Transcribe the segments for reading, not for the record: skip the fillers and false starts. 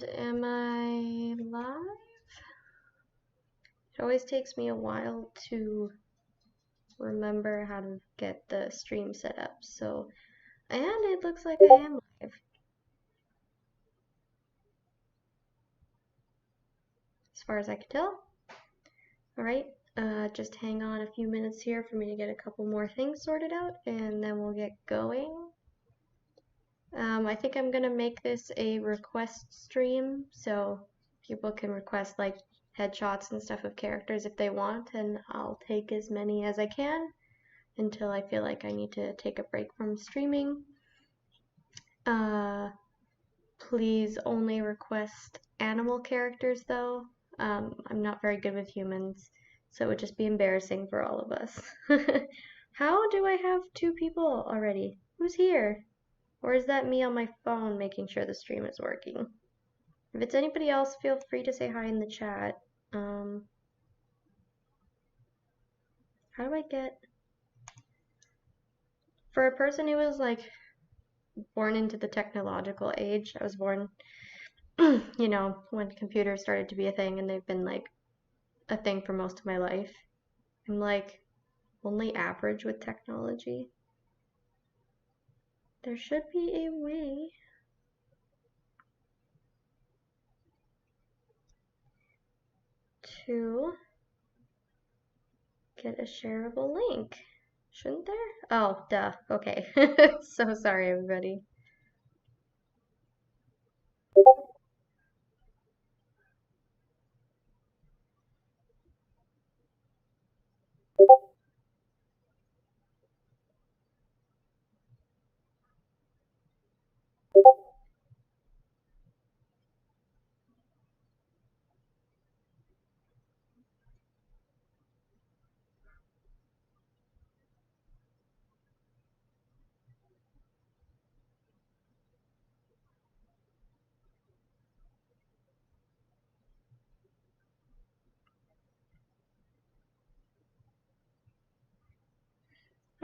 And am I live? It always takes me a while to remember how to get the stream set up. So, and it looks like I am live. As far as I can tell. Alright, just hang on a few minutes here for me to get a couple more things sorted out, and then we'll get going. I think I'm gonna make this a request stream, so people can request like headshots and stuff of characters if they want, and I'll take as many as I can until I feel like I need to take a break from streaming. Please only request animal characters though. I'm not very good with humans, so it would just be embarrassing for all of us. How do I have 2 people already? Who's here? Or is that me on my phone making sure the stream is working? If it's anybody else, feel free to say hi in the chat. How do I get... For a person who was like born into the technological age, I was born, you know, when computers started to be a thing, and they've been like a thing for most of my life. I'm like only average with technology. There should be a way to get a shareable link. Shouldn't there? Oh, duh. Okay. So sorry, everybody.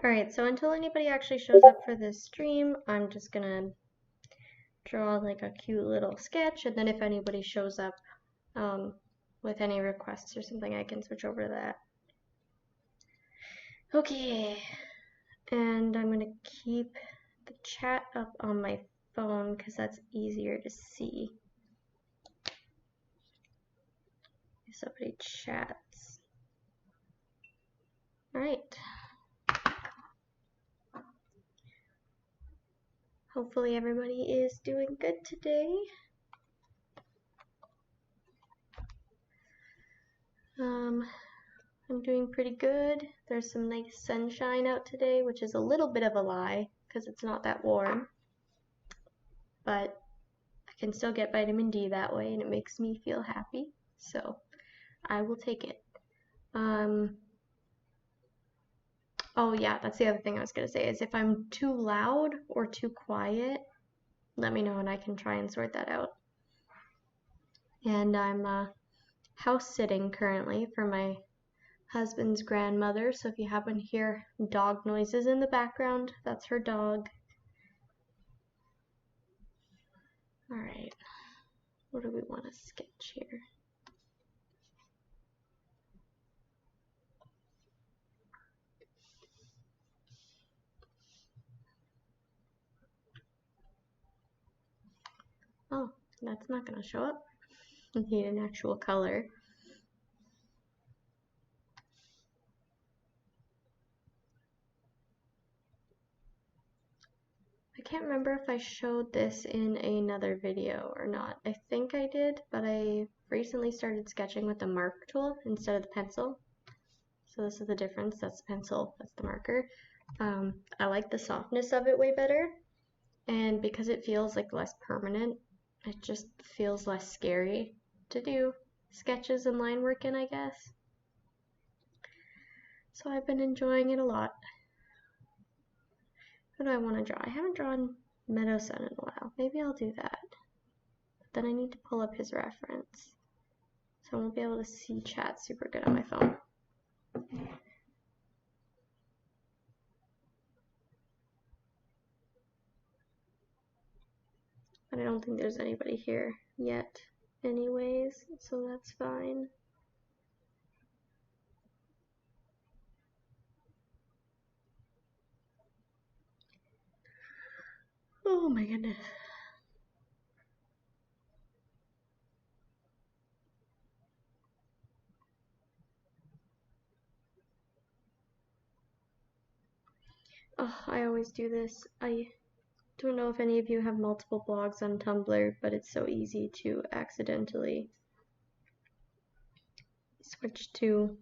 Alright, so until anybody actually shows up for this stream, I'm just gonna draw like a cute little sketch, and then if anybody shows up with any requests or something, I can switch over to that. Okay, and I'm gonna keep the chat up on my phone because that's easier to see. If somebody chats. Alright. Hopefully everybody is doing good today. I'm doing pretty good. There's some nice sunshine out today, which is a little bit of a lie because it's not that warm. But I can still get vitamin D that way, and it makes me feel happy. So I will take it. Oh yeah, that's the other thing I was gonna say, is if I'm too loud or too quiet, let me know and I can try and sort that out. And I'm house sitting currently for my husband's grandmother, so if you happen to hear dog noises in the background, that's her dog. Alright, what do we want to sketch here? Oh, that's not going to show up. I need an actual color. I can't remember if I showed this in another video or not. I think I did, but I recently started sketching with the mark tool instead of the pencil. So this is the difference. That's the pencil, that's the marker. I like the softness of it way better. And because it feels like less permanent, it just feels less scary to do sketches and line work in, I guess. So I've been enjoying it a lot. What do I want to draw? I haven't drawn Meadow Sun in a while. Maybe I'll do that. But then I need to pull up his reference. So I won't be able to see chat super good on my phone. But I don't think there's anybody here yet anyways, so that's fine. Oh my goodness. Oh, I always do this. I don't know if any of you have multiple blogs on Tumblr, but it's so easy to accidentally switch to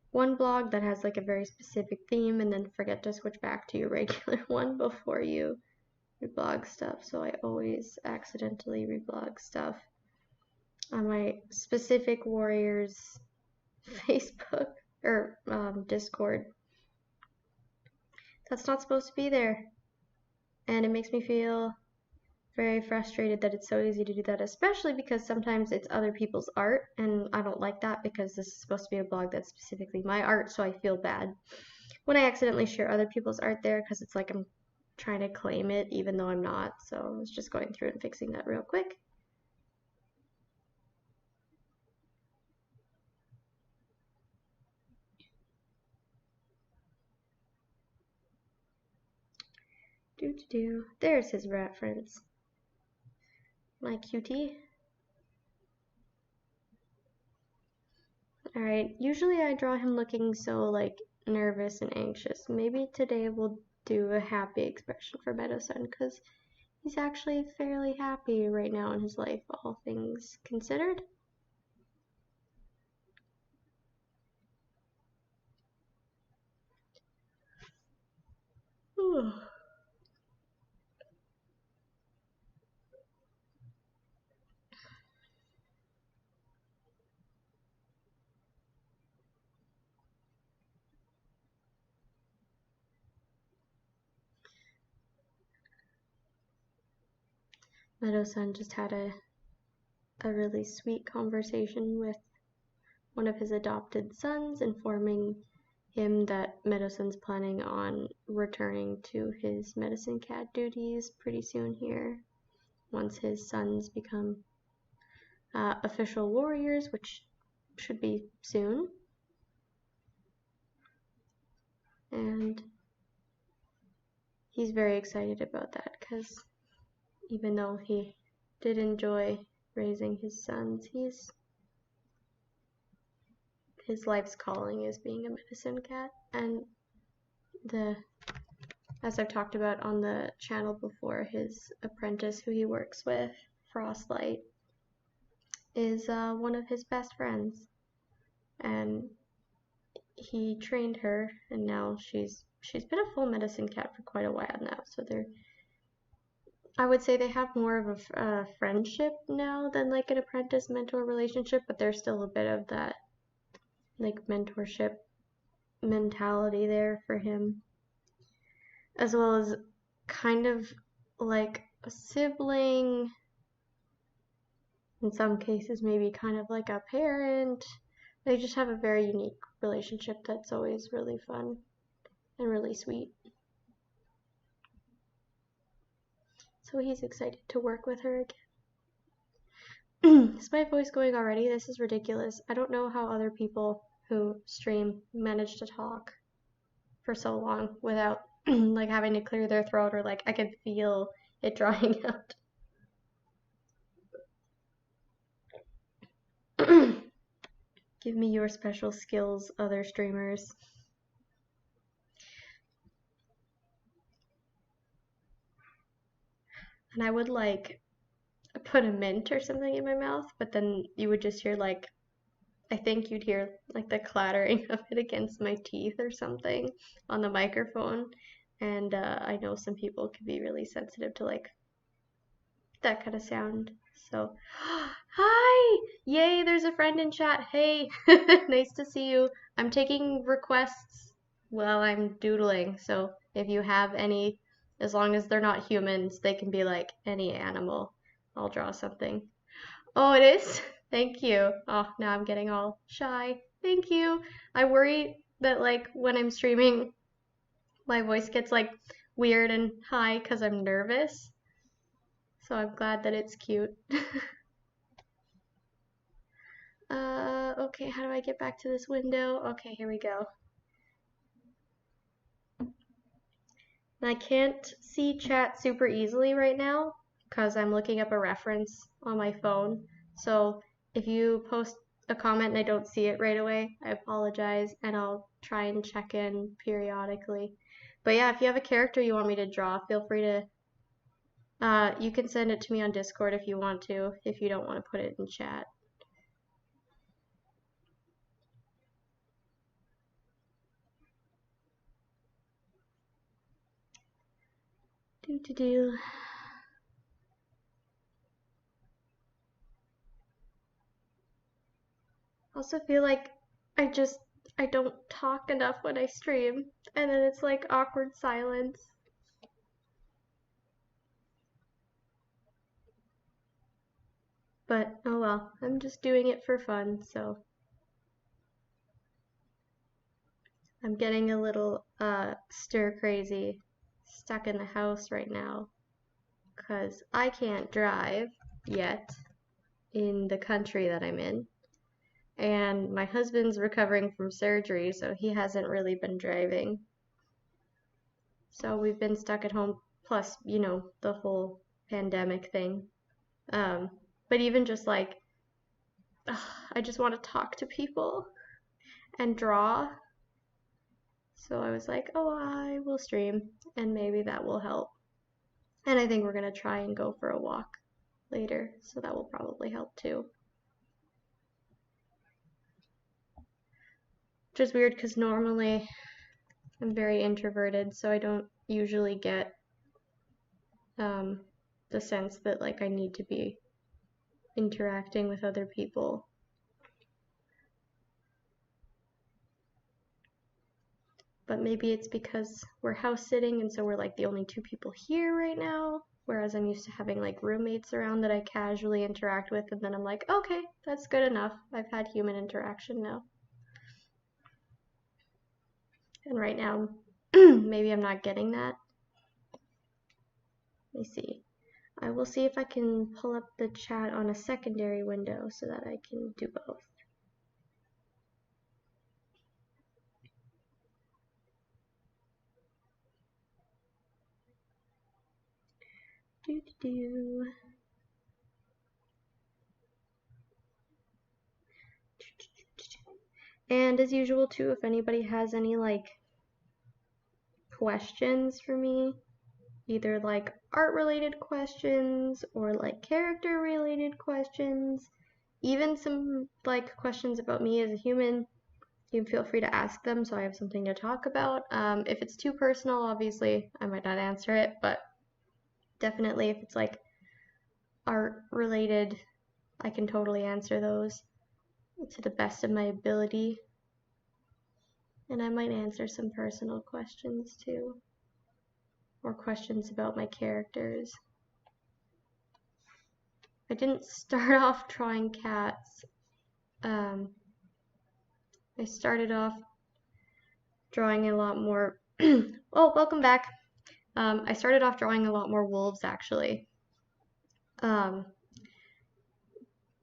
one blog that has like a very specific theme and then forget to switch back to your regular one before you reblog stuff. So I always accidentally reblog stuff on my specific Warriors Facebook or Discord. That's not supposed to be there. And it makes me feel very frustrated that it's so easy to do that, especially because sometimes it's other people's art, and I don't like that because this is supposed to be a blog that's specifically my art, so I feel bad when I accidentally share other people's art there because it's like I'm trying to claim it even though I'm not. So I was just going through and fixing that real quick. There's his reference. My cutie. Alright, usually I draw him looking so like nervous and anxious. Maybe today we'll do a happy expression for Meadow-san because he's actually fairly happy right now in his life, all things considered. Meadow-san just had a really sweet conversation with one of his adopted sons, informing him that Meadow-san's planning on returning to his medicine cat duties pretty soon here, once his sons become official warriors, which should be soon. And he's very excited about that because even though he did enjoy raising his sons, his life's calling is being a medicine cat. And as I've talked about on the channel before, his apprentice who he works with, Frostlight, is one of his best friends, and he trained her, and now she's been a full medicine cat for quite a while now. So I would say they have more of a friendship now than like an apprentice-mentor relationship, but there's still a bit of that like mentorship mentality there for him, as well as kind of like a sibling, in some cases maybe kind of like a parent. They just have a very unique relationship that's always really fun and really sweet. So he's excited to work with her again. Is my voice going already? This is ridiculous. I don't know how other people who stream manage to talk for so long without like having to clear their throat, or like I could feel it drying out. Give me your special skills, other streamers. And I would like put a mint or something in my mouth, but then you would just hear like, I think you'd hear like the clattering of it against my teeth or something on the microphone. And I know some people could be really sensitive to like that kind of sound. So, hi! Yay, there's a friend in chat. Hey, nice to see you. I'm taking requests while I'm doodling. So if you have any, as long as they're not humans, they can be like any animal. I'll draw something. Oh, it is? Thank you. Oh, now I'm getting all shy. Thank you. I worry that like when I'm streaming, my voice gets like weird and high because I'm nervous. so I'm glad that it's cute. Okay, how do I get back to this window? Okay, here we go. I can't see chat super easily right now because I'm looking up a reference on my phone. So if you post a comment and I don't see it right away, I apologize and I'll try and check in periodically. But yeah, if you have a character you want me to draw, feel free to, you can send it to me on Discord if you want to, if you don't want to put it in chat. Do. Also feel like I I don't talk enough when I stream, and then it's like awkward silence. But oh well, I'm just doing it for fun, so I'm getting a little stir crazy, stuck in the house right now, because I can't drive yet in the country that I'm in. And my husband's recovering from surgery, so he hasn't really been driving. So we've been stuck at home, plus, you know, the whole pandemic thing. But even just like, I just want to talk to people and draw. So I was like, oh, I will stream, and maybe that will help. And I think we're going to try and go for a walk later, so that will probably help too. Which is weird because normally I'm very introverted, so I don't usually get the sense that like I need to be interacting with other people. But maybe it's because we're house sitting and so we're like the only two people here right now, whereas I'm used to having like roommates around that I casually interact with, and then I'm like, okay, that's good enough. I've had human interaction now. And right now, maybe I'm not getting that. Let me see. I will see if I can pull up the chat on a secondary window so that I can do both. Do. And as usual too, if anybody has any like questions for me, either like art related questions or like character related questions, even some like questions about me as a human, you feel free to ask them so I have something to talk about. If it's too personal, obviously I might not answer it, but definitely if it's like art related, I can totally answer those to the best of my ability. And I might answer some personal questions too, or questions about my characters. I didn't start off drawing cats. I started off drawing a lot more. Oh, welcome back. I started off drawing a lot more wolves actually.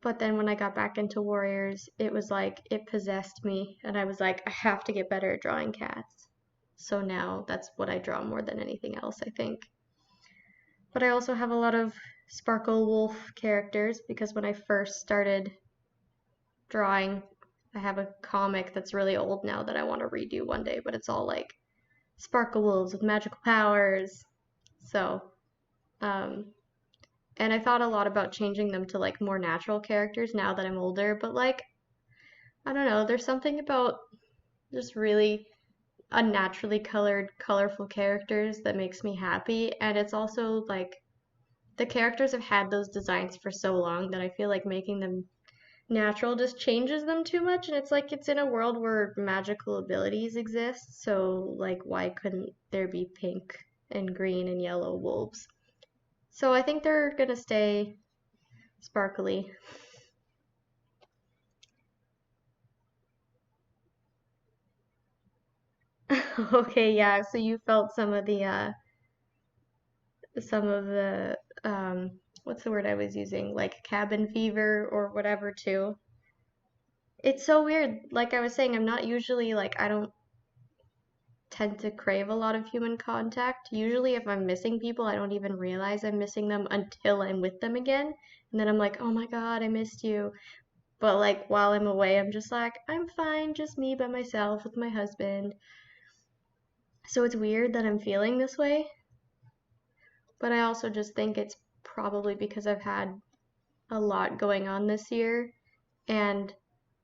But then when I got back into warriors, it was like it possessed me, and I was like, I have to get better at drawing cats. So now that's what I draw more than anything else, I think. But I also have a lot of sparkle wolf characters because when I first started drawing, I have a comic that's really old now that I want to redo one day, but it's all like sparkle wolves with magical powers. So, and I thought a lot about changing them to like more natural characters now that I'm older, but like, I don't know, there's something about just really unnaturally colored, colorful characters that makes me happy, and it's also like the characters have had those designs for so long that I feel like making them natural just changes them too much, and it's like it's in a world where magical abilities exist, so like why couldn't there be pink and green and yellow wolves? So I think they're gonna stay sparkly. Okay, yeah, so you felt some of the what's the word I was using? Like cabin fever or whatever too. It's so weird. Like I was saying, I'm not usually like, I don't tend to crave a lot of human contact. Usually, if I'm missing people, I don't even realize I'm missing them until I'm with them again. And then I'm like, oh my God, I missed you. But like while I'm away, I'm just like, I'm fine, just me by myself with my husband. So it's weird that I'm feeling this way. But I also just think it's probably because I've had a lot going on this year, and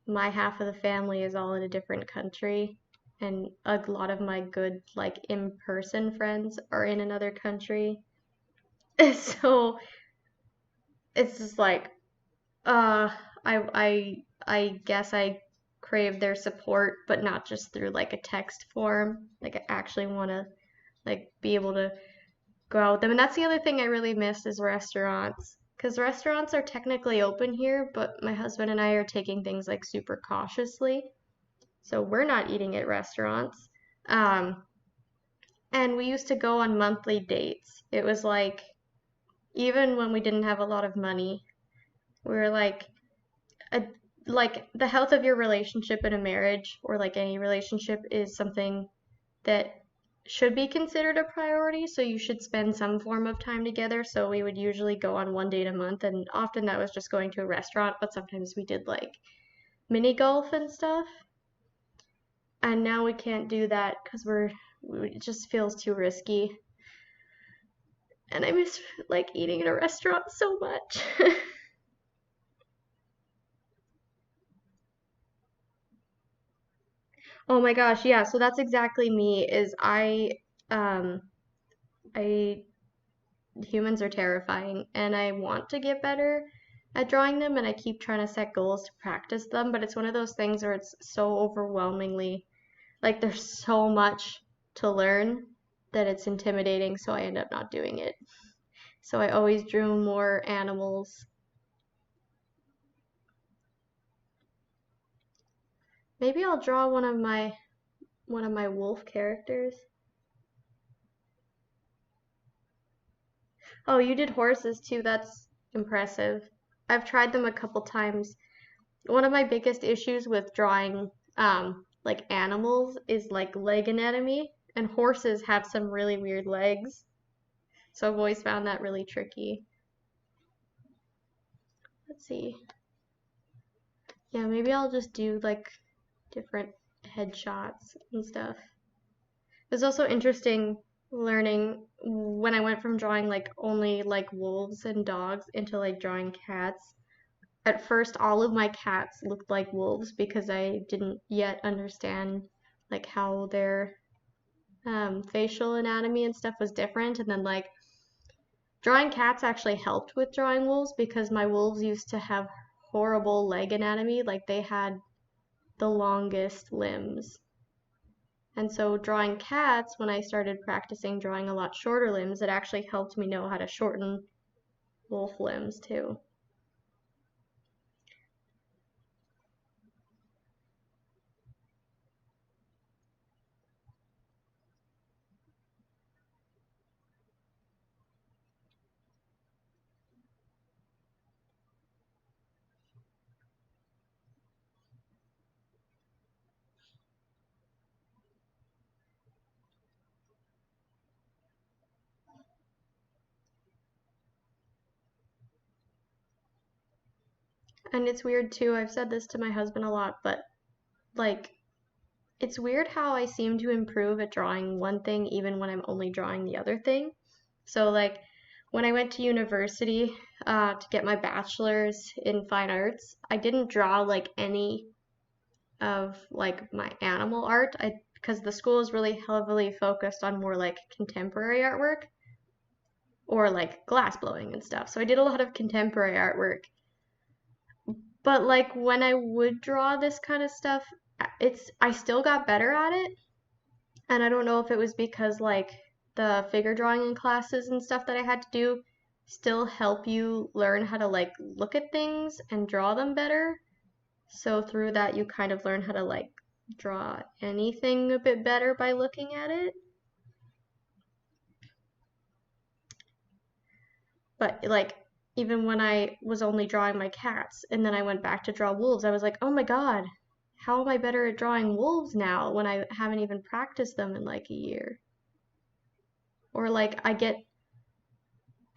my half of the family is all in a different country, and a lot of my good, like, in-person friends are in another country. So it's just like, uh, I guess I crave their support, but not just through like a text form. Like I actually want to like be able to go out with them. And that's the other thing I really miss is restaurants. Because restaurants are technically open here, but my husband and I are taking things like super cautiously. So we're not eating at restaurants. Um, and we used to go on monthly dates. It was like, even when we didn't have a lot of money, we were a, like the health of your relationship in a marriage or like any relationship is something that should be considered a priority, so you should spend some form of time together. So we would usually go on one date a month, and often that was just going to a restaurant, but sometimes we did like mini golf and stuff. And now we can't do that because it just feels too risky. And I miss like eating in a restaurant so much. Oh my gosh, yeah, so that's exactly me is um I humans are terrifying and I want to get better at drawing them and I keep trying to set goals to practice them, but it's one of those things where it's so overwhelmingly like there's so much to learn that it's intimidating, so I end up not doing it. So I always drew more animals. Maybe I'll draw one of my wolf characters. Oh, you did horses too. That's impressive. I've tried them a couple times. One of my biggest issues with drawing like animals is like leg anatomy, and horses have some really weird legs. So I've always found that really tricky. Let's see. Yeah, maybe I'll just do like different headshots and stuff. It was also interesting learning when I went from drawing like only like wolves and dogs into like drawing cats. At first, all of my cats looked like wolves because I didn't yet understand like how their facial anatomy and stuff was different. And then like drawing cats actually helped with drawing wolves because my wolves used to have horrible leg anatomy, like they had the longest limbs. And so drawing cats, when I started practicing drawing a lot shorter limbs, it actually helped me know how to shorten wolf limbs too. And it's weird too, I've said this to my husband a lot, but like it's weird how I seem to improve at drawing one thing even when I'm only drawing the other thing. So like when I went to university to get my bachelor's in fine arts, I didn't draw like any of like my animal art. I because the school is really heavily focused on more like contemporary artwork or like glass blowing and stuff. So I did a lot of contemporary artwork. But like when I would draw this kind of stuff, I still got better at it. And I don't know if it was because like the figure drawing in classes and stuff that I had to do still help you learn how to like look at things and draw them better. So through that you kind of learn how to like draw anything a bit better by looking at it. But like even when I was only drawing my cats and then I went back to draw wolves, I was like, oh my God, how am I better at drawing wolves now when I haven't even practiced them in like a year? Or like I get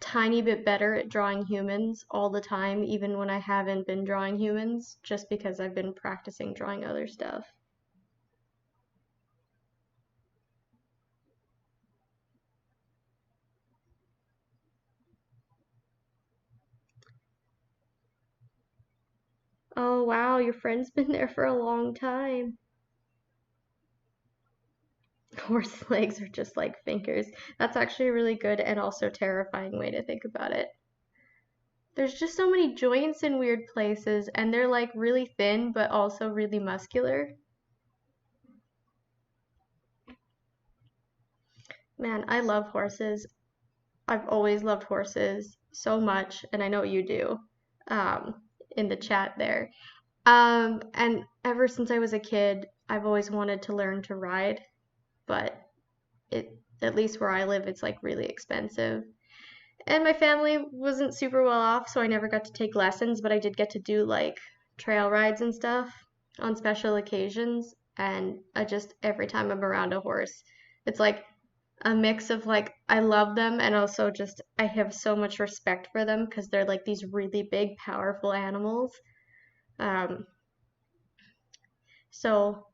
tiny bit better at drawing humans all the time, even when I haven't been drawing humans, just because I've been practicing drawing other stuff. Oh wow, your friend's been there for a long time. Horse legs are just like fingers. That's actually a really good and also terrifying way to think about it. There's just so many joints in weird places, and they're like really thin but also really muscular. Man, I love horses. I've always loved horses so much, and I know you do, um, in the chat there. And ever since I was a kid, I've always wanted to learn to ride, but it, at least where I live, it's like really expensive. And my family wasn't super well off, so I never got to take lessons, but I did get to do like trail rides and stuff on special occasions. And I just, every time I'm around a horse, it's like a mix of like, I love them and also just, I have so much respect for them because they're like these really big, powerful animals. Um, so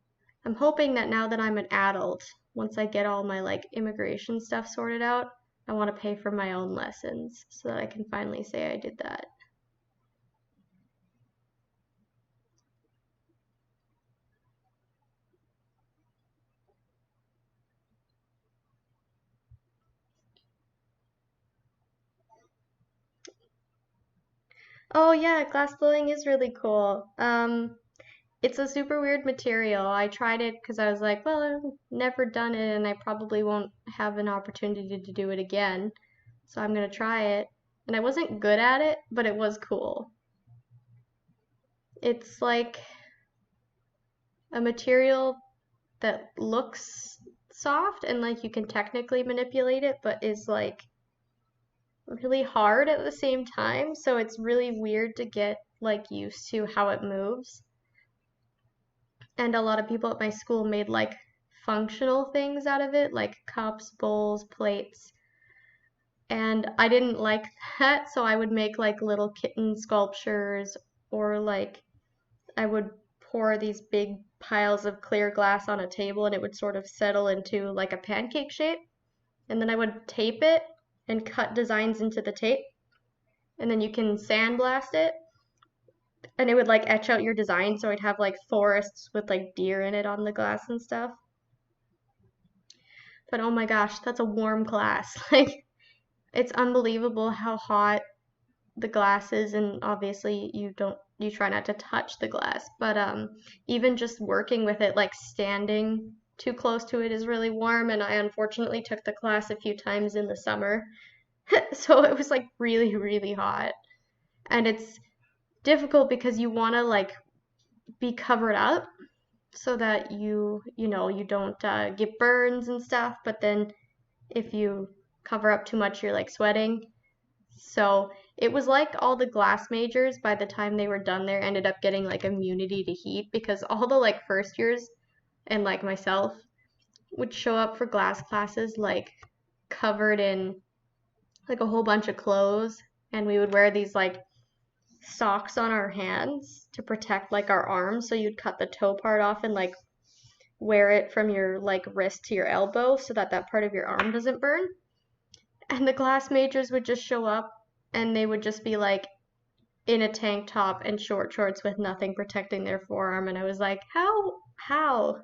I'm hoping that now that I'm an adult, once I get all my like immigration stuff sorted out, I want to pay for my own lessons so that I can finally say I did that. Oh yeah, glass blowing is really cool. It's a super weird material. I tried it because I was like, well, I've never done it and I probably won't have an opportunity to do it again. So I'm gonna try it. And I wasn't good at it, but it was cool. It's like a material that looks soft and like you can technically manipulate it, but is like really hard at the same time. So it's really weird to get like used to how it moves. And a lot of people at my school made like functional things out of it, like cups, bowls, plates. And I didn't like that, so I would make like little kitten sculptures or like I would pour these big piles of clear glass on a table and it would sort of settle into like a pancake shape. And then I would tape it and cut designs into the tape. And then you can sandblast it and it would like etch out your design. So I'd have like forests with like deer in it on the glass and stuff. But oh my gosh, that's a warm glass. Like it's unbelievable how hot the glass is, and obviously you try not to touch the glass, but even just working with it, like standing too close to it is really warm, and I unfortunately took the class a few times in the summer. So it was like really, really hot. And it's difficult because you want to like be covered up so that you don't get burns and stuff, but then if you cover up too much, you're like sweating. So it was like all the glass majors by the time they were done there ended up getting like immunity to heat because all the like first years and like myself would show up for glass classes like covered in like a whole bunch of clothes, and we would wear these like socks on our hands to protect like our arms, so you'd cut the toe part off and like wear it from your like wrist to your elbow so that that part of your arm doesn't burn. And the glass majors would just show up and they would just be like in a tank top and short shorts with nothing protecting their forearm. And I was like, how? How?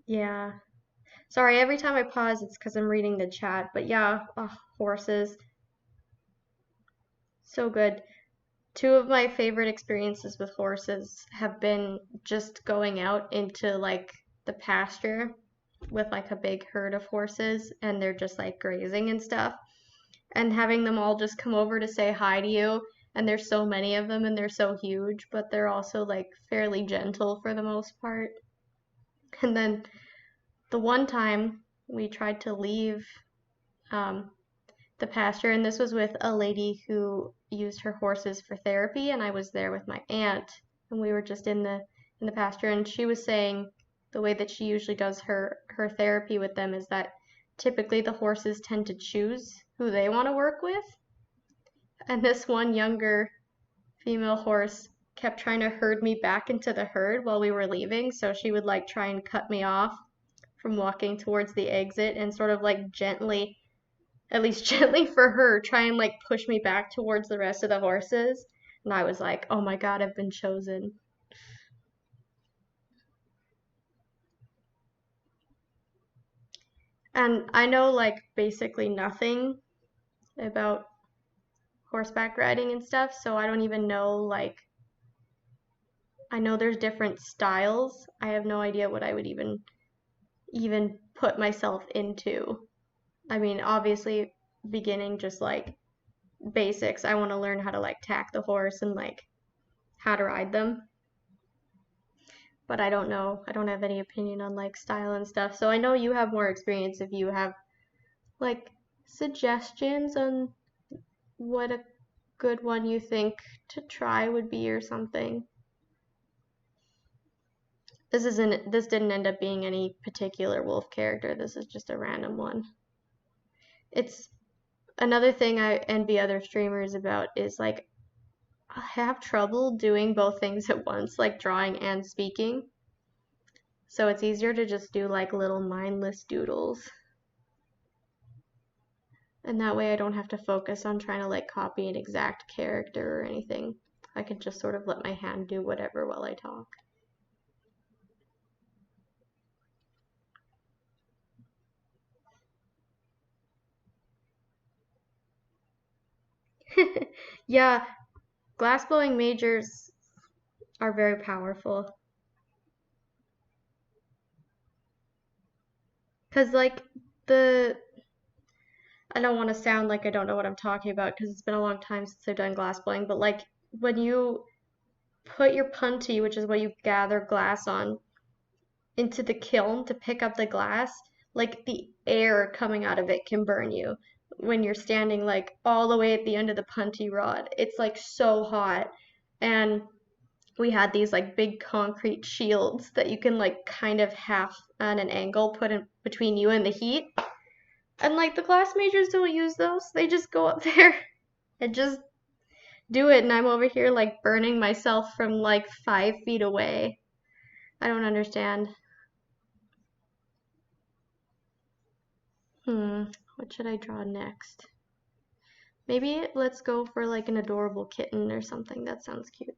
Yeah. Sorry, every time I pause, it's because I'm reading the chat. But yeah, oh, horses. So good. Two of my favorite experiences with horses have been just going out into like the pasture with like a big herd of horses and they're just like grazing and stuff and having them all just come over to say hi to you. And there's so many of them and they're so huge, but they're also like fairly gentle for the most part. And then the one time we tried to leave the pasture, and this was with a lady who used her horses for therapy, and I was there with my aunt, and we were just in the pasture, and she was saying the way that she usually does her therapy with them is that typically the horses tend to choose who they want to work with, and this one younger female horse kept trying to herd me back into the herd while we were leaving, so she would like try and cut me off from walking towards the exit and sort of like gently, at least gently for her, try and like push me back towards the rest of the horses. And I was like, oh my God, I've been chosen. And I know like basically nothing about horseback riding and stuff, so I don't even know like I know there's different styles. I have no idea what I would even put myself into. I mean, obviously beginning just like basics. I want to learn how to like tack the horse and like how to ride them. But I don't know. I don't have any opinion on like style and stuff. So I know you have more experience if you have like suggestions on what a good one you think to try would be or something. This didn't end up being any particular wolf character. This is just a random one. It's another thing I envy other streamers about is like I have trouble doing both things at once, like drawing and speaking. So it's easier to just do like little mindless doodles. And that way I don't have to focus on trying to like copy an exact character or anything. I can just sort of let my hand do whatever while I talk. Yeah, glassblowing majors are very powerful. Because, like, the. I don't want to sound like I don't know what I'm talking about because it's been a long time since I've done glassblowing, but, like, when you put your punty, which is what you gather glass on, into the kiln to pick up the glass, like, the air coming out of it can burn you when you're standing, like, all the way at the end of the punty rod. It's, like, so hot. And we had these like big concrete shields that you can like kind of half on an angle put in between you and the heat. And like the class majors don't use those. They just go up there and just do it. And I'm over here like burning myself from like 5 feet away. I don't understand. What should I draw next? Maybe let's go for like an adorable kitten or something. That sounds cute.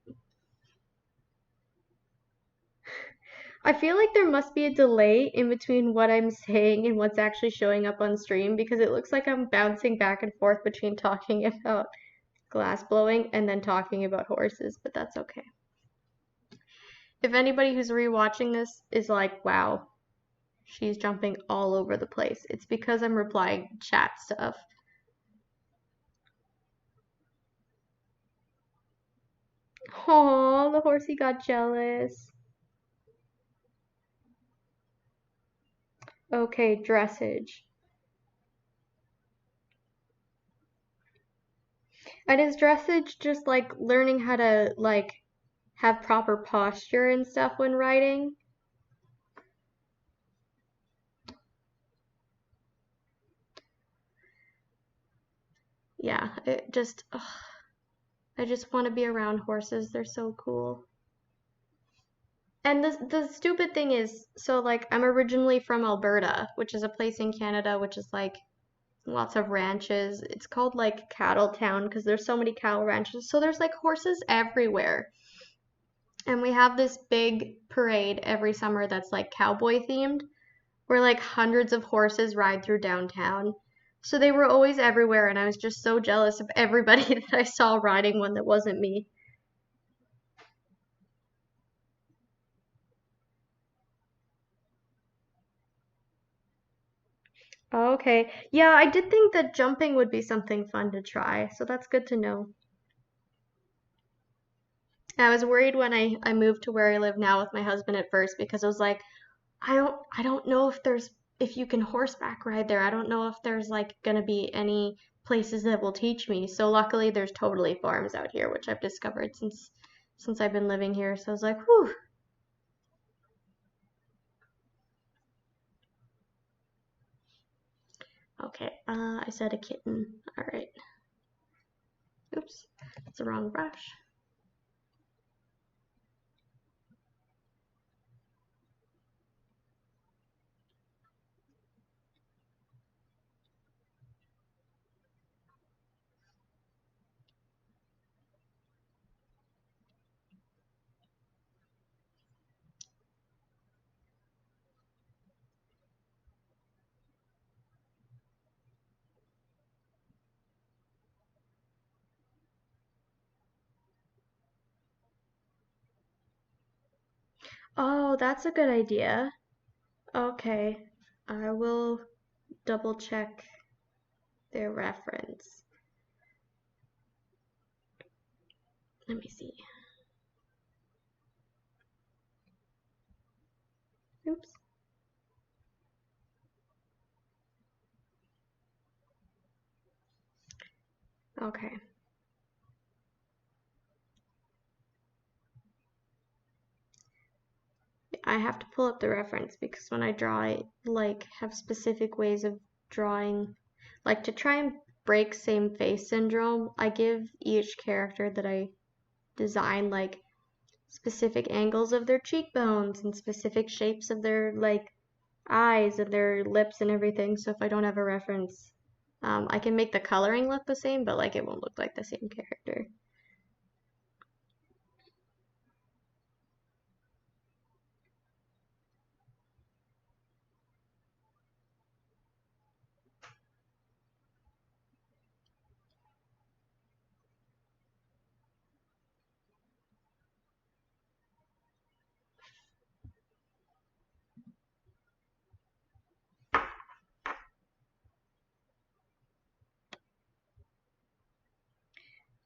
I feel like there must be a delay in between what I'm saying and what's actually showing up on stream because it looks like I'm bouncing back and forth between talking about glass blowing and then talking about horses, but that's okay. If anybody who's rewatching this is like, wow, she's jumping all over the place, it's because I'm replying to chat stuff. Oh, the horsey got jealous. Okay, dressage. And is dressage just like learning how to like have proper posture and stuff when riding? Yeah, I just want to be around horses. They're so cool. And the stupid thing is, so like I'm originally from Alberta, which is a place in Canada which is like lots of ranches. It's called like Cattle Town because there's so many cattle ranches. So there's like horses everywhere. And we have this big parade every summer that's like cowboy themed, where like hundreds of horses ride through downtown. So they were always everywhere, and I was just so jealous of everybody that I saw riding one that wasn't me. Okay. Yeah, I did think that jumping would be something fun to try, so that's good to know. I was worried when I moved to where I live now with my husband at first because I was like, I don't know if there's if you can horseback ride there. I don't know if there's like gonna be any places that will teach me. So luckily there's totally farms out here, which I've discovered since I've been living here. So I was like, whew. Okay, I said a kitten. All right. Oops, it's the wrong brush. Oh, that's a good idea. Okay, I will double check their reference. Let me see. Oops. Okay. I have to pull up the reference because when I draw, I like have specific ways of drawing. Like to try and break same face syndrome, I give each character that I design like specific angles of their cheekbones and specific shapes of their like eyes and their lips and everything. So if I don't have a reference, I can make the coloring look the same, but like it won't look like the same character.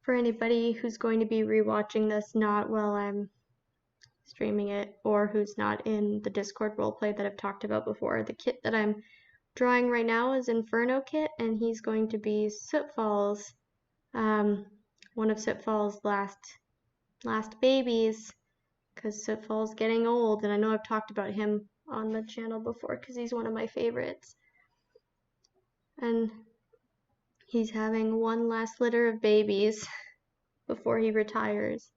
For anybody who's going to be rewatching this not while I'm streaming it or who's not in the Discord roleplay that I've talked about before, the kit that I'm drawing right now is Inferno Kit, and he's going to be Sootfall's, one of Sootfall's last babies, because Sootfall's getting old, and I know I've talked about him on the channel before because he's one of my favorites. And he's having one last litter of babies before he retires.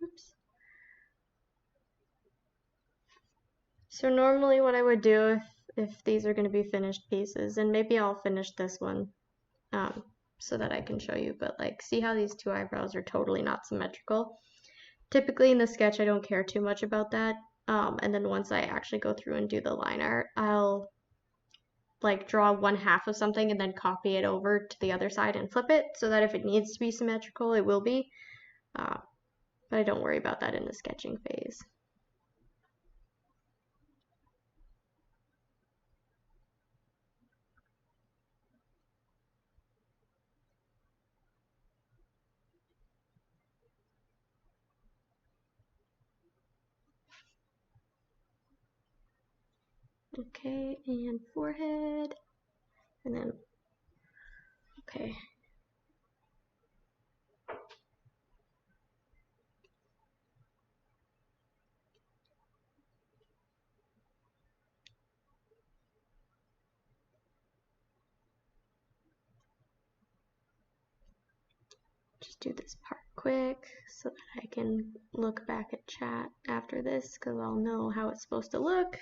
Oops. So normally what I would do if these are going to be finished pieces, and maybe I'll finish this one so that I can show you, but like see how these two eyebrows are totally not symmetrical? Typically in the sketch I don't care too much about that, and then once I actually go through and do the line art, I'll like draw one half of something and then copy it over to the other side and flip it so that if it needs to be symmetrical, it will be. But I don't worry about that in the sketching phase. Okay, and forehead, and then, okay. Just do this part quick so that I can look back at chat after this because I'll know how it's supposed to look.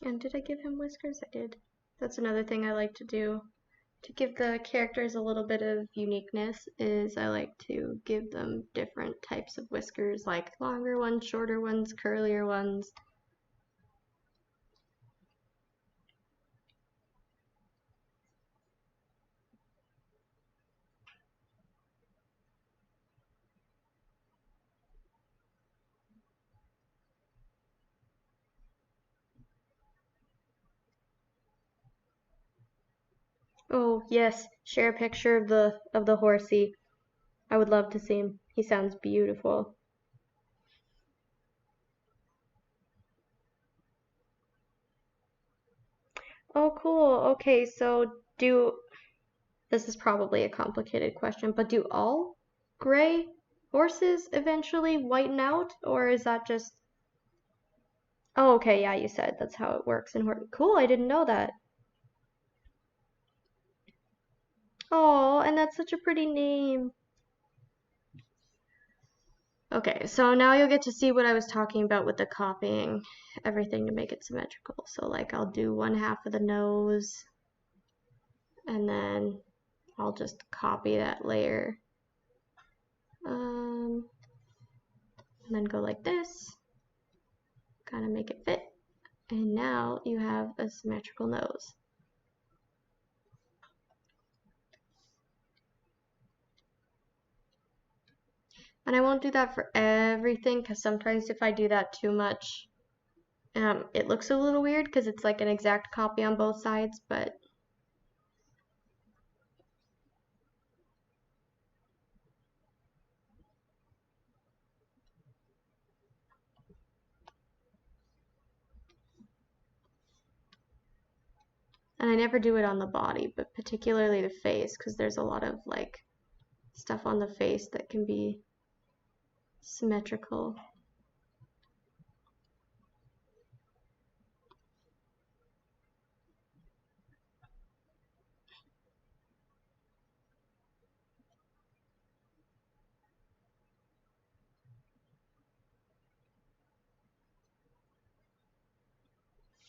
And did I give him whiskers? I did. That's another thing I like to do. To give the characters a little bit of uniqueness is I like to give them different types of whiskers, like longer ones, shorter ones, curlier ones. Oh, yes, share a picture of the horsey. I would love to see him. He sounds beautiful. Oh, cool. Okay, so do this is probably a complicated question, but do all gray horses eventually whiten out, or is that just Oh, okay, yeah, you said that's how it works in Horton. Cool, I didn't know that. Oh, and that's such a pretty name. Okay, so now you'll get to see what I was talking about with the copying everything to make it symmetrical. So like I'll do one half of the nose and then I'll just copy that layer. And then go like this, kind of make it fit. And now you have a symmetrical nose. And I won't do that for everything because sometimes if I do that too much, it looks a little weird because it's like an exact copy on both sides, but and I never do it on the body, but particularly the face because there's a lot of like stuff on the face that can be symmetrical.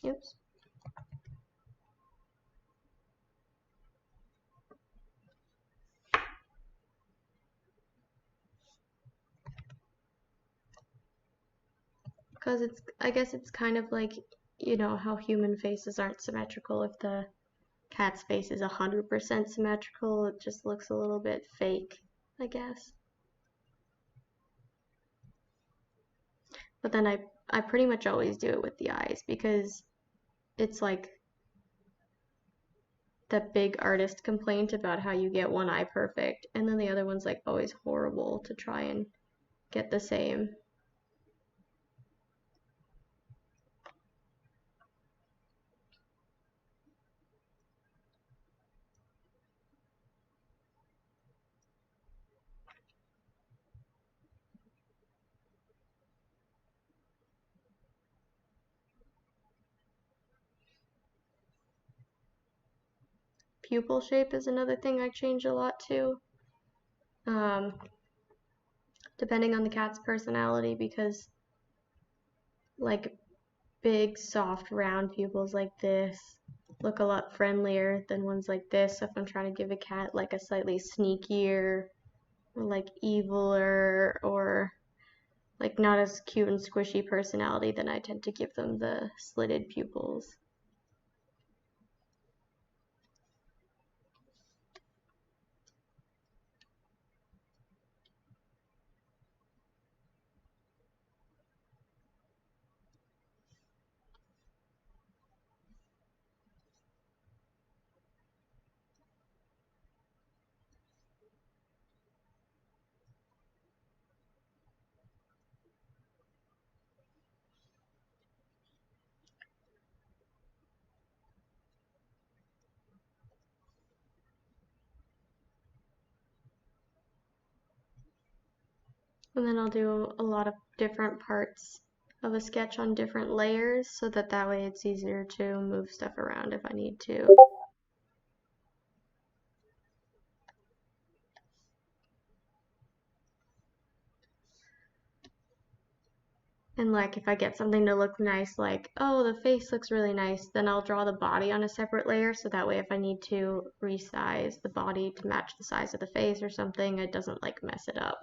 Oops. Because I guess it's kind of like, you know, how human faces aren't symmetrical. If the cat's face is 100% symmetrical, it just looks a little bit fake, I guess. But then I pretty much always do it with the eyes because it's like that big artist complaint about how you get one eye perfect and then the other one's like always horrible to try and get the same. Pupil shape is another thing I change a lot too. Um, Depending on the cat's personality because like big soft round pupils like this look a lot friendlier than ones like this. So if I'm trying to give a cat like a slightly sneakier or like eviler or like not as cute and squishy personality, then I tend to give them the slitted pupils. And then I'll do a lot of different parts of a sketch on different layers so that way it's easier to move stuff around if I need to. And like if I get something to look nice, like, oh, the face looks really nice, then I'll draw the body on a separate layer so that way if I need to resize the body to match the size of the face or something, it doesn't like mess it up.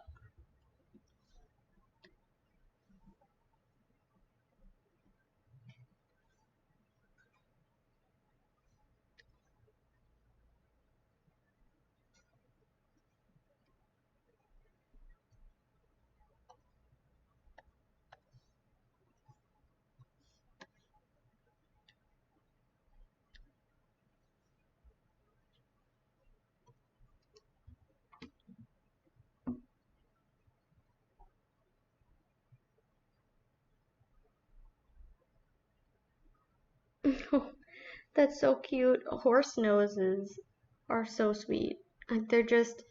That's so cute. Horse noses are so sweet. Like they're just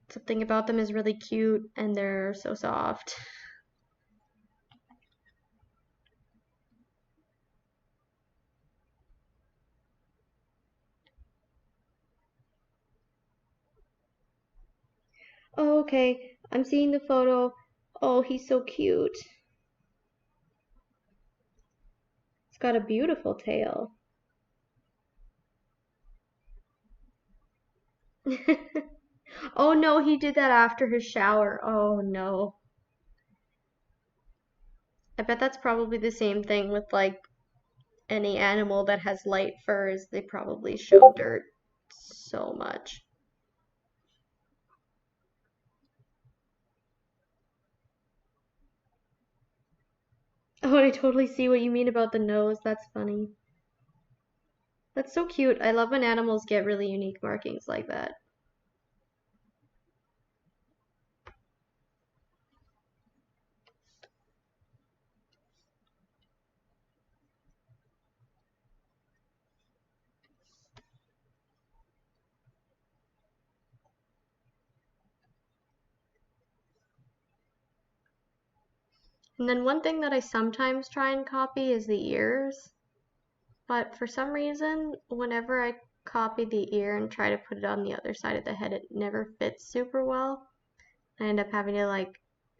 something about them is really cute and they're so soft. Oh, okay. I'm seeing the photo. Oh, he's so cute. He's got a beautiful tail. Oh no, he did that after his shower. Oh no. I bet that's probably the same thing with like any animal that has light furs. They probably show dirt so much. Oh, I totally see what you mean about the nose. That's funny. That's so cute. I love when animals get really unique markings like that. And then one thing that I sometimes try and copy is the ears. But for some reason, whenever I copy the ear and try to put it on the other side of the head, it never fits super well. I end up having to like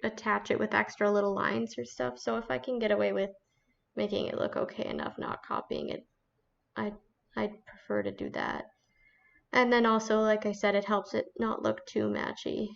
attach it with extra little lines or stuff. So if I can get away with making it look okay enough, not copying it, I I'd prefer to do that. And then also, like I said, it helps it not look too matchy.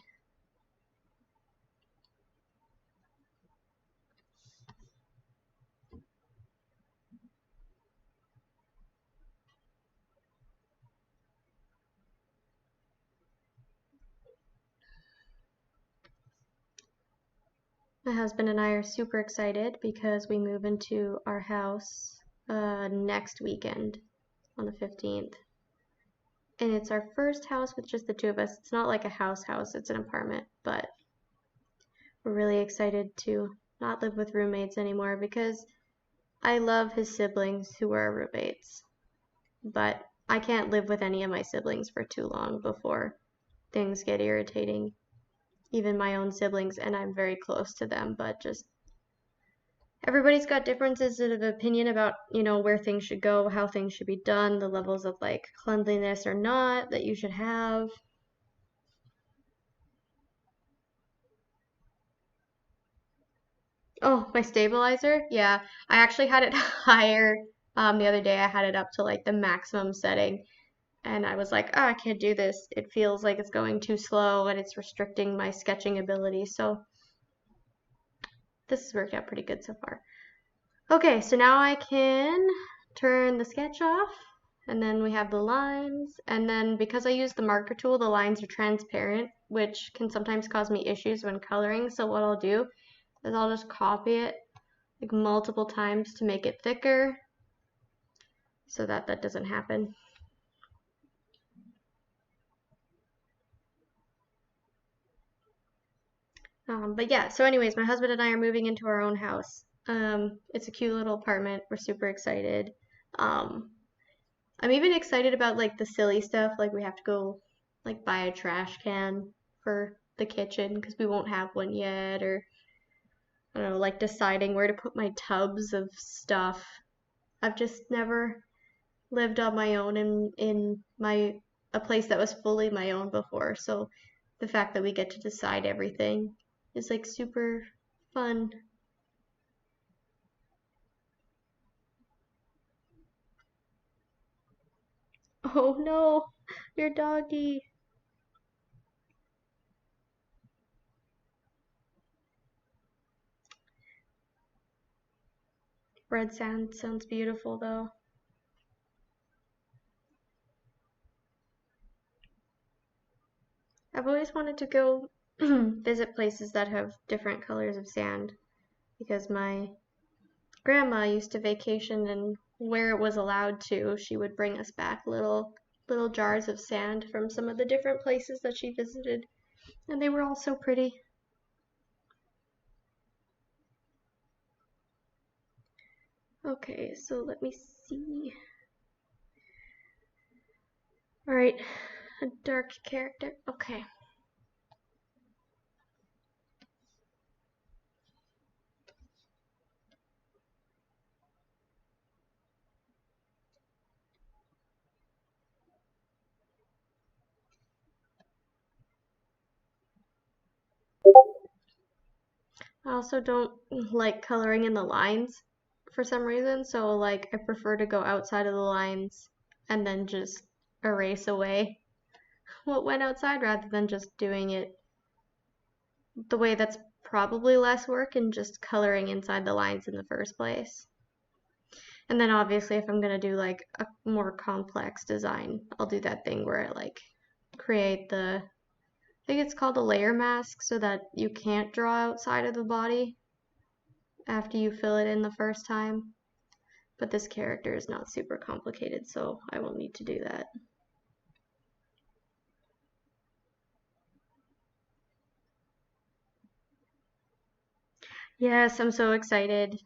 My husband and I are super excited because we move into our house next weekend on the 15th. And it's our first house with just the two of us. It's not like a house, it's an apartment, but we're really excited to not live with roommates anymore because I love his siblings who are roommates, but I can't live with any of my siblings for too long before things get irritating. Even my own siblings, and I'm very close to them, but just everybody's got differences of opinion about, where things should go, how things should be done, the levels of like cleanliness or not that you should have. Oh, my stabilizer? Yeah, I actually had it higher the other day. I had it up to like the maximum setting, and I was like, oh, I can't do this. It feels like it's going too slow and it's restricting my sketching ability. So this has worked out pretty good so far. Okay, so now I can turn the sketch off, and then we have the lines, and then because I use the marker tool, the lines are transparent, which can sometimes cause me issues when coloring. So what I'll do is I'll just copy it like multiple times to make it thicker so that that doesn't happen. But yeah, so anyways, my husband and I are moving into our own house. It's a cute little apartment. We're super excited. Um, I'm even excited about like the silly stuff, like we have to go like buy a trash can for the kitchen because we won't have one yet, or I don't know, like deciding where to put my tubs of stuff. I've just never lived on my own in my a place that was fully my own before. So the fact that we get to decide everything is like super fun. Oh no, your doggy. Red sand sounds beautiful though. I've always wanted to go visit places that have different colors of sand because my grandma used to vacation, and where it was allowed to, she would bring us back little jars of sand from some of the different places that she visited, and they were all so pretty. Okay, so let me see. All right, a dark character. Okay. I also don't like coloring in the lines for some reason, so like I prefer to go outside of the lines and then just erase away what went outside rather than just doing it the way that's probably less work and just coloring inside the lines in the first place. And then obviously if I'm gonna do like a more complex design, I'll do that thing where I like create I think it's called a layer mask so that you can't draw outside of the body after you fill it in the first time. But this character is not super complicated, so I won't need to do that. Yes, I'm so excited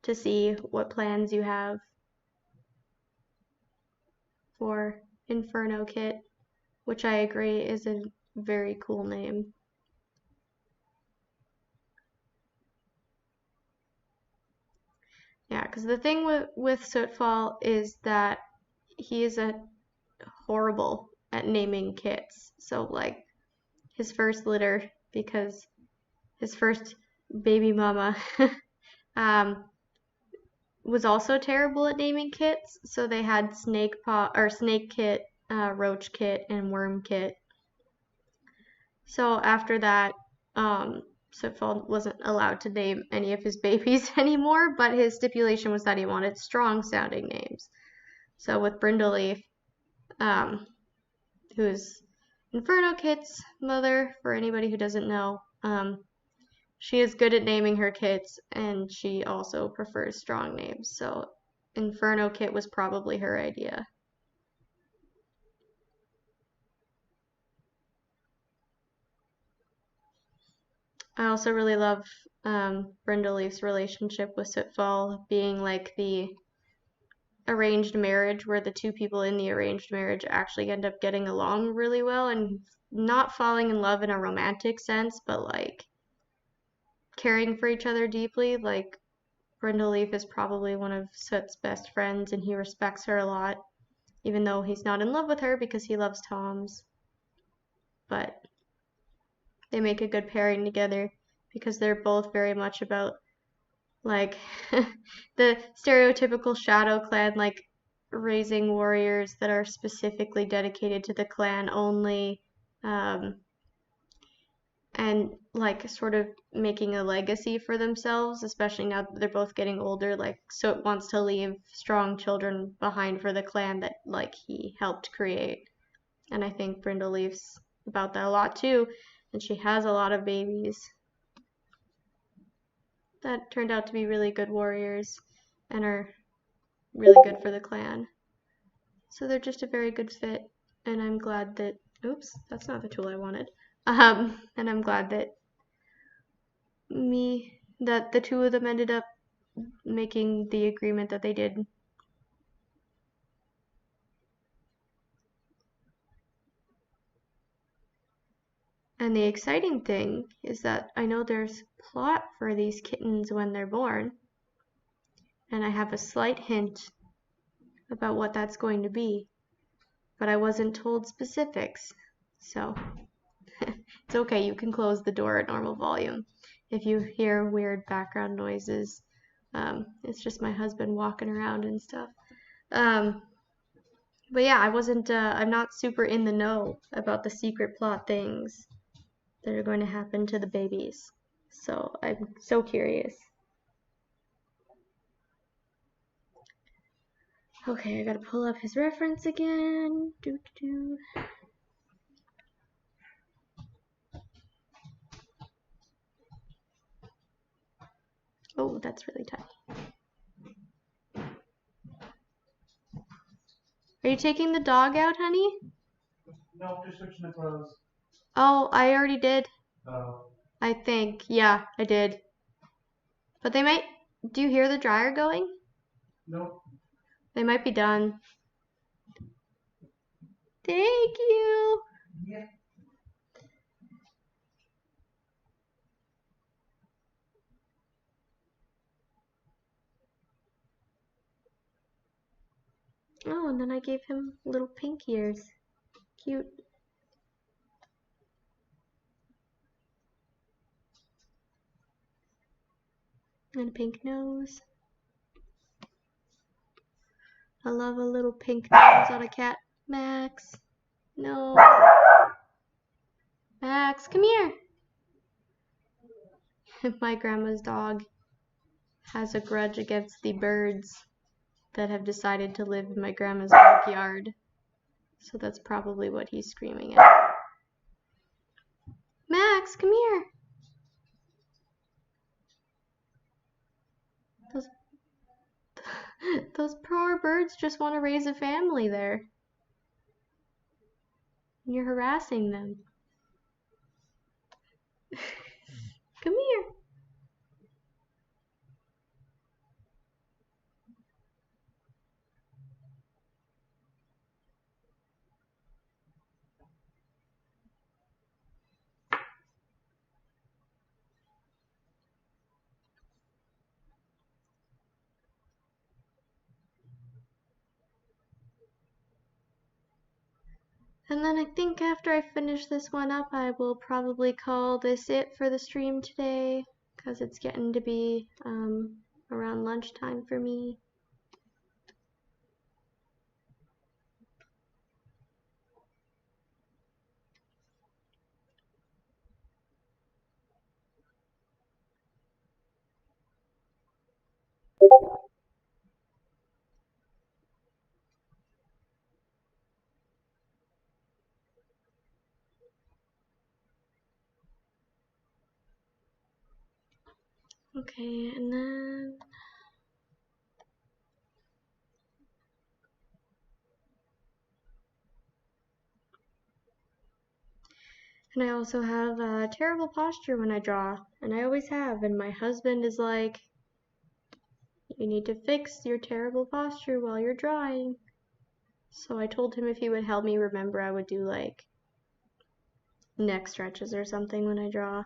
to see what plans you have for Inferno Kit, which I agree is a very cool name. Yeah, because the thing with Sootfall is that he is horrible at naming kits. So like his first litter, because his first baby mama um, was also terrible at naming kits. So they had snake paw or snake kit, roach kit, and worm kit. So after that, Sootfall wasn't allowed to name any of his babies anymore, but his stipulation was that he wanted strong sounding names. So with Brindleleaf, um, who's Inferno Kit's mother, for anybody who doesn't know, she is good at naming her kits, and she also prefers strong names. So Inferno Kit was probably her idea. I also really love Brindleleaf's relationship with Sootfall being like the arranged marriage where the two people in the arranged marriage actually end up getting along really well and not falling in love in a romantic sense, but like caring for each other deeply. Like Brindleleaf is probably one of Soot's best friends and he respects her a lot, even though he's not in love with her because he loves Toms. But they make a good pairing together because they're both very much about like the stereotypical Shadow Clan, like raising warriors that are specifically dedicated to the clan only, um, and like sort of making a legacy for themselves, especially now that they're both getting older. Like, so it wants to leave strong children behind for the clan that like he helped create. And I think Brindleleaf's about that a lot too, and she has a lot of babies that turned out to be really good warriors and are really good for the clan. So they're just a very good fit, and I'm glad that, oops, that's not the tool I wanted. And I'm glad that that the two of them ended up making the agreement that they did. And the exciting thing is that I know there's plot for these kittens when they're born, and I have a slight hint about what that's going to be, but I wasn't told specifics, so it's okay, you can close the door at normal volume. If you hear weird background noises, it's just my husband walking around and stuff. But yeah, I'm not super in the know about the secret plot things that are going to happen to the babies. So I'm so curious. Okay, I gotta pull up his reference again. Oh, that's really tiny. Are you taking the dog out, honey? No, just switching the clothes. Oh, I already did. Oh. I think. Yeah, I did. But they might. Do you hear the dryer going? Nope. They might be done. Thank you. Yeah. Oh, and then I gave him little pink ears. Cute. And a pink nose. I love a little pink nose on a cat. Max. No. Max, come here. My grandma's dog has a grudge against the birds that have decided to live in my grandma's backyard. So that's probably what he's screaming at. Max, come here. Those, those poor birds just want to raise a family there. And you're harassing them. Come here. And then I think after I finish this one up, I will probably call this it for the stream today, because it's getting to be around lunchtime for me. Okay, and then I also have terrible posture when I draw, and I always have, and my husband is like, you need to fix your terrible posture while you're drawing. So I told him if he would help me remember, I would do like neck stretches or something when I draw.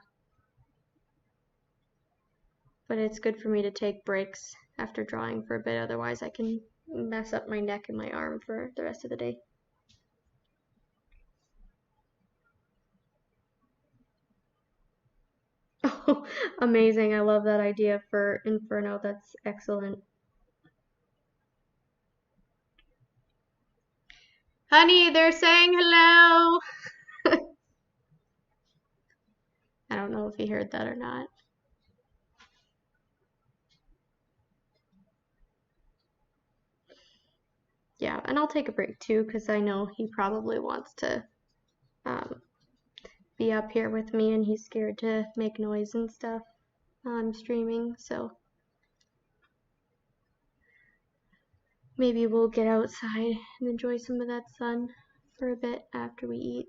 But it's good for me to take breaks after drawing for a bit, otherwise I can mess up my neck and my arm for the rest of the day. Oh, amazing. I love that idea for Inferno. That's excellent. Honey, they're saying hello. I don't know if he heard that or not. Yeah, and I'll take a break too, because I know he probably wants to be up here with me, and he's scared to make noise and stuff while I'm streaming, so maybe we'll get outside and enjoy some of that sun for a bit after we eat.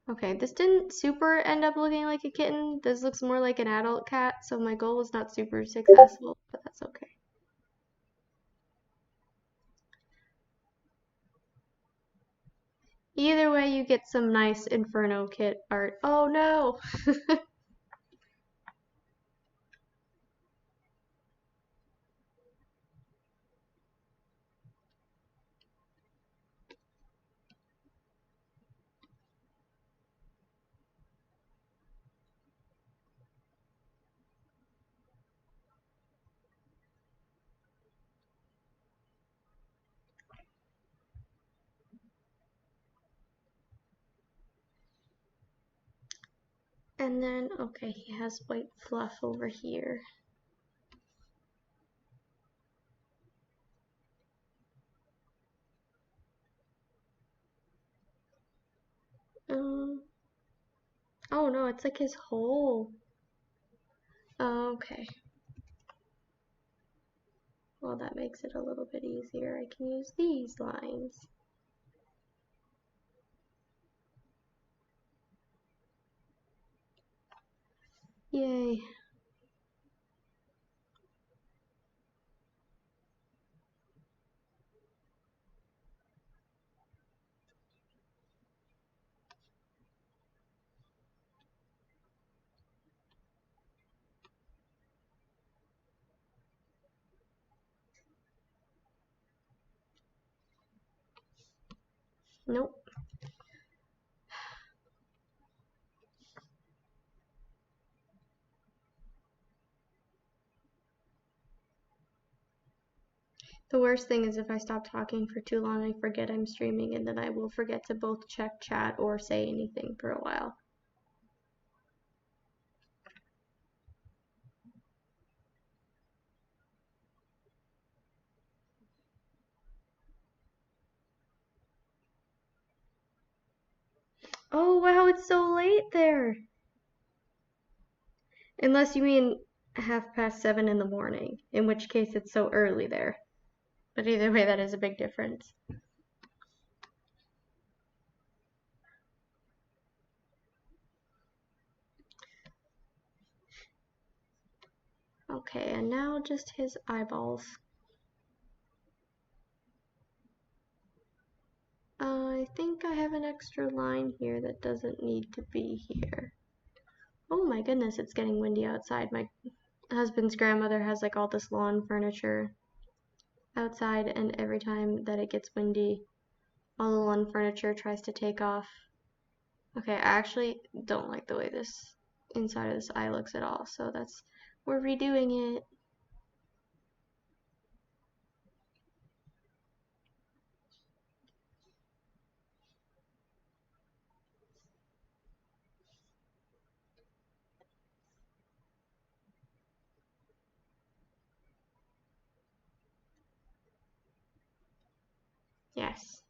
Okay, this didn't super end up looking like a kitten. This looks more like an adult cat, so my goal was not super successful, but that's okay. Either way, you get some nice Inferno kit art. Oh no! And then, okay, he has white fluff over here. Oh no, it's like his whole. Okay. Well, that makes it a little bit easier. I can use these lines. Yay. Nope. The worst thing is if I stop talking for too long, I forget I'm streaming, and then I will forget to both check chat or say anything for a while. Oh wow, it's so late there. Unless you mean 7:30 in the morning, in which case it's so early there. But either way, that is a big difference. Okay, and now just his eyeballs. I think I have an extra line here that doesn't need to be here. Oh my goodness, it's getting windy outside. My husband's grandmother has like all this lawn furniture outside, and every time that it gets windy, all the lawn furniture tries to take off. Okay, I actually don't like the way this inside of this eye looks at all, so we're redoing it. Yes.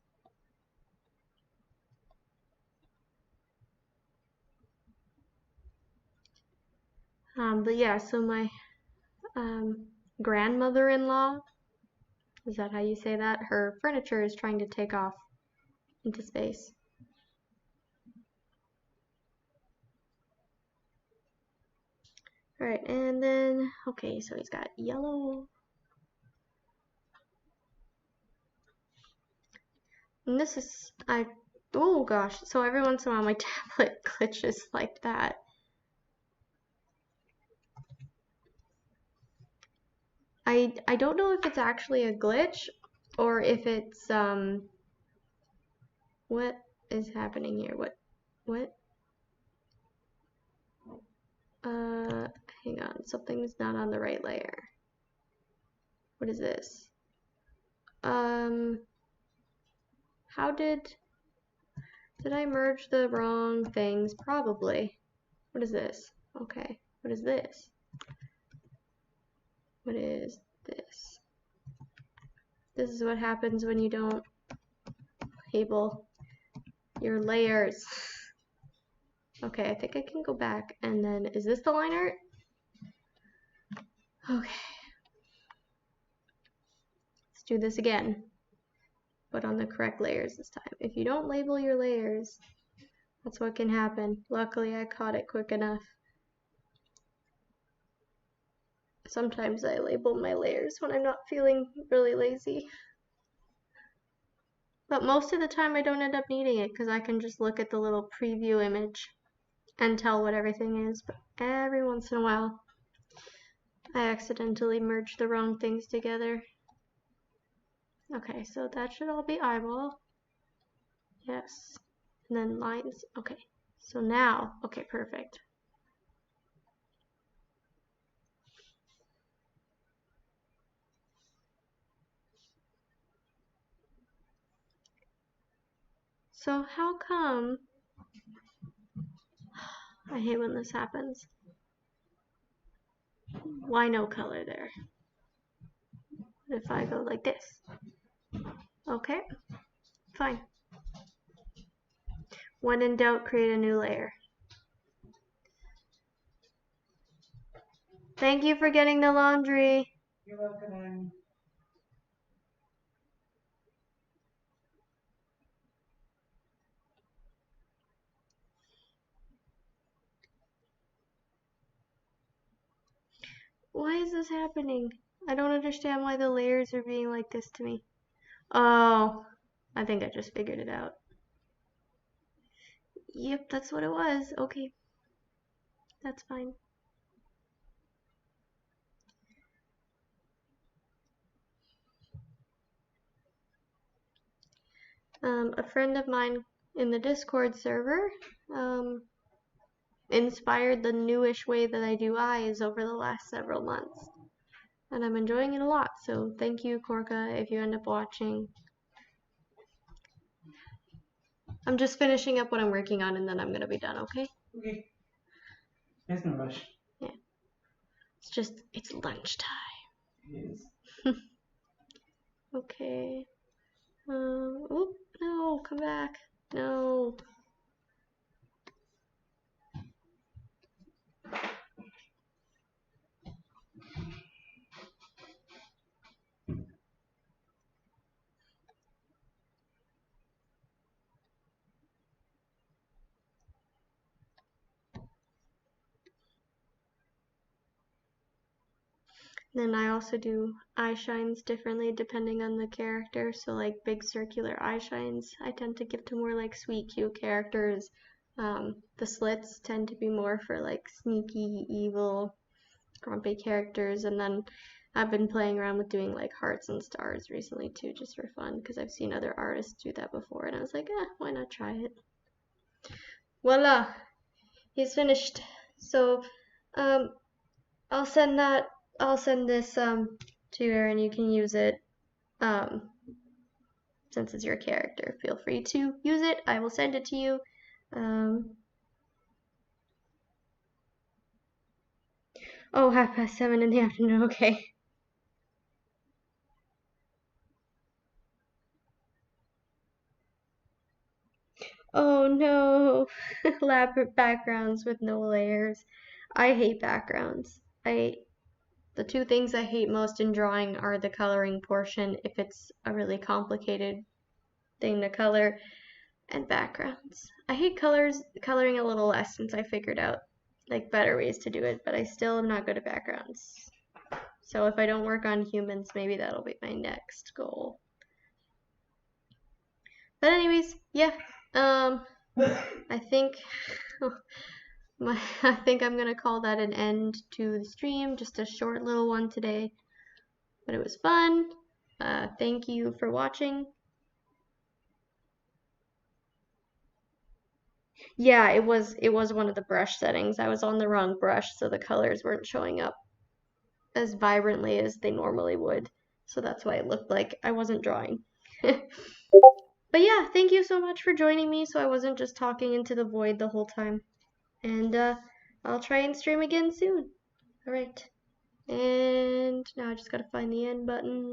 But yeah, so my grandmother-in-law, is that how you say that? Her furniture is trying to take off into space. Alright, and then, okay, so he's got yellow. And this is, oh gosh, so every once in a while my tablet glitches like that. I don't know if it's actually a glitch or if it's, what is happening here? What? Hang on, something's not on the right layer. What is this? How did I merge the wrong things? Probably. What is this? Okay, what is this? What is this? This is what happens when you don't label your layers. Okay, I think I can go back and then, is this the line art? Okay. Let's do this again, but on the correct layers this time. If you don't label your layers, that's what can happen. Luckily, I caught it quick enough. Sometimes I label my layers when I'm not feeling really lazy. But most of the time I don't end up needing it because I can just look at the little preview image and tell what everything is. But every once in a while, I accidentally merge the wrong things together. Okay, so that should all be eyeball. Yes. And then lines. Okay. So now, okay, perfect. So how come I hate when this happens. Why no color there? If I go like this. Okay, fine. When in doubt, create a new layer. Thank you for getting the laundry. You're welcome. Why is this happening? I don't understand why the layers are being like this to me. Oh, I think I just figured it out. Yep, that's what it was. Okay, that's fine. A friend of mine in the Discord server inspired the newish way that I do eyes over the last several months. And I'm enjoying it a lot, so thank you, Korka, if you end up watching. I'm just finishing up what I'm working on and then I'm gonna be done, okay? Okay. There's no rush. Yeah. It's lunchtime. It is. Okay. Oop, no, come back. No. Then I also do eye shines differently depending on the character. So like big circular eye shines, I tend to give to more like sweet, cute characters. The slits tend to be more for like sneaky, evil, grumpy characters. And then I've been playing around with doing like hearts and stars recently too, just for fun, because I've seen other artists do that before, and I was like, why not try it? Voila, he's finished. So, I'll send this to you, and you can use it. Since it's your character, feel free to use it. I will send it to you. Oh, 7:30 in the afternoon. Okay. Oh no, elaborate backgrounds with no layers. I hate backgrounds. The two things I hate most in drawing are the coloring portion, if it's a really complicated thing to color, and backgrounds. I hate coloring a little less since I figured out like better ways to do it, but I still am not good at backgrounds. So if I don't work on humans, maybe that'll be my next goal. But anyways, yeah. I think I think I'm gonna call that an end to the stream. Just a short little one today, but it was fun. Thank you for watching. Yeah, it was one of the brush settings. I was on the wrong brush, so the colors weren't showing up as vibrantly as they normally would. So that's why it looked like I wasn't drawing. But yeah, thank you so much for joining me so I wasn't just talking into the void the whole time. And I'll try and stream again soon. Alright. And now I just gotta find the end button.